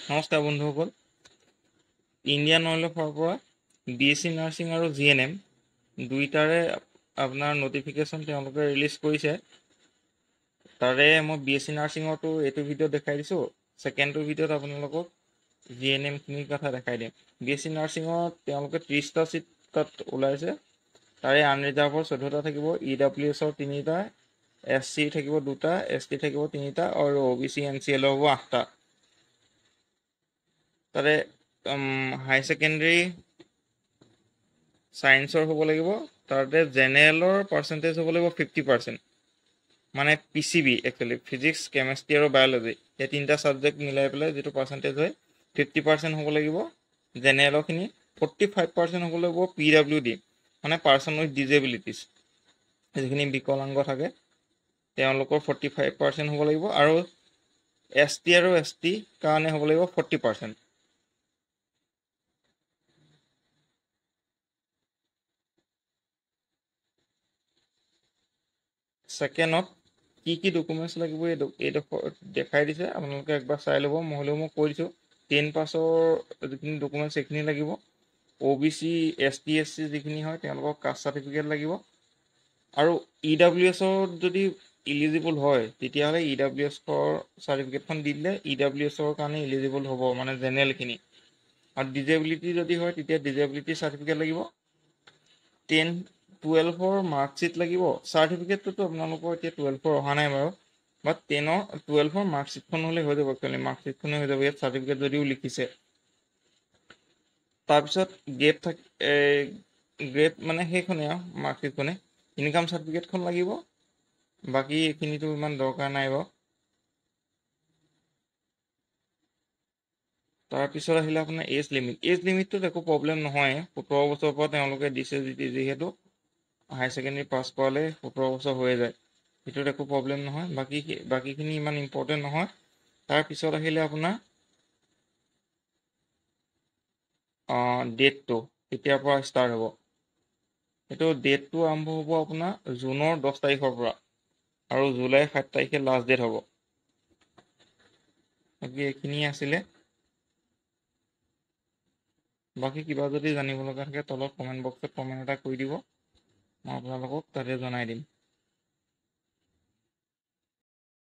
নমস্কাৰ বন্ধুসকল, ইণ্ডিয়ান অইলৰ ফালৰ পৰা BSc নাৰ্ছিং আৰু GNM দুইটাৰে আপোনাৰ নটিফিকেশ্যন তেওঁলোকে ৰিলিজ কৰিছে। তাৰে মই BSc নাৰ্ছিঙৰটো এইটো ভিডিঅ' দেখাই দিছোঁ। ছেকেণ্ডটো ভিডিঅ'ত আপোনালোকক GNM খিনিৰ কথা দেখাই দিম। BSc নাৰ্ছিঙত তেওঁলোকে 30টা চিট তাত ওলাইছে। তাৰে আনৰিজাৰ্ভৰ 14টা থাকিব, EWSৰ 3টা, SC থাকিব 2টা, ST থাকিব 3টা আৰু OBC NCL হ'ব 8টা। তাৰে হাই ছেকেণ্ডেৰী ছায়েন্সৰ হ'ব লাগিব। তাতে জেনেৰেলৰ পাৰ্চেণ্টেজ হ'ব লাগিব 50%, মানে PCB একচুৱেলি ফিজিক্স, কেমেষ্ট্ৰি আৰু বায়'লজি এই তিনিটা ছাবজেক্ট মিলাই পেলাই যিটো পাৰ্চেণ্টেজ হয় 50% হ'ব লাগিব জেনেৰেলৰখিনি। 45% হ'ব লাগিব PWD, মানে পাৰ্চন উইথ ডিজেবিলিটিছ, যিখিনি বিকলাংগ থাকে তেওঁলোকৰ 45% হ'ব লাগিব, আৰু ST আৰু ST কাৰণে হ'ব লাগিব 40%। ছেকেণ্ডত কি ডকুমেণ্টছ লাগিব এইডোখৰ দেখাই দিছে, আপোনালোকে একবাৰ চাই ল'ব। মই কৈ দিছোঁ 10 পাছৰ যিখিনি ডকুমেণ্টছ সেইখিনি লাগিব। OBC ST SC যিখিনি হয় তেওঁলোকক কাষ্ট চাৰ্টিফিকেট লাগিব, আৰু EWSৰ যদি ইলিজিবল হয় তেতিয়াহ'লে EWSৰ চাৰ্টিফিকেটখন দি দিলে EWSৰ কাৰণে ইলিজিবল হ'ব, মানে জেনেৰেলখিনি। আৰু ডিজেবিলিটি যদি হয় তেতিয়া ডিজেবিলিটি চাৰ্টিফিকেট লাগিব। 10-12ৰ মাৰ্কশ্বিট লাগিব। চাৰ্টিফিকেটটোতো আপোনালোকৰ এতিয়া 12ৰ অহা নাই বাৰু, বাট 12ৰ মাৰ্কশ্বিটখন হ'লে হৈ যাব। একচুৱেলি মাৰ্কশ্বিটখনে হৈ যাব, ইয়াত চাৰ্টিফিকেট যদিও লিখিছে। তাৰপিছত গ্ৰেড মানে সেইখনে আৰু মাৰ্কশ্বিটখনে। ইনকাম চাৰ্টিফিকেটখন লাগিব, বাকী এইখিনিতো ইমান দৰকাৰ নাই বাৰু। তাৰপিছত আহিলে আপোনাৰ এজ লিমিটটোত একো প্ৰব্লেম নহয়। 17 বছৰৰ পৰা তেওঁলোকে দিছে যিহেতু হায়াৰ ছেকেণ্ডেৰী পাছ কৰালে 17 বছৰ হৈয়ে যায়, সেইটোত একো প্ৰব্লেম নহয়। বাকীখিনি ইমান ইম্পৰ্টেণ্ট নহয়। তাৰপিছত আহিলে আপোনাৰ ডেটটো কেতিয়াৰ পৰা ষ্টাৰ্ট হ'ব। সেইটো ডেটটো আৰম্ভ হ'ব আপোনাৰ জুনৰ 10 তাৰিখৰ পৰা, আৰু জুলাই 7 তাৰিখে লাষ্ট ডেট হ'ব। বাকী এইখিনিয়ে আছিলে। বাকী কিবা যদি জানিব লগা থাকে তলত কমেণ্ট বক্সত কমেণ্ট এটা কৰি দিব, মই আপোনালোকক তাতে জনাই দিম।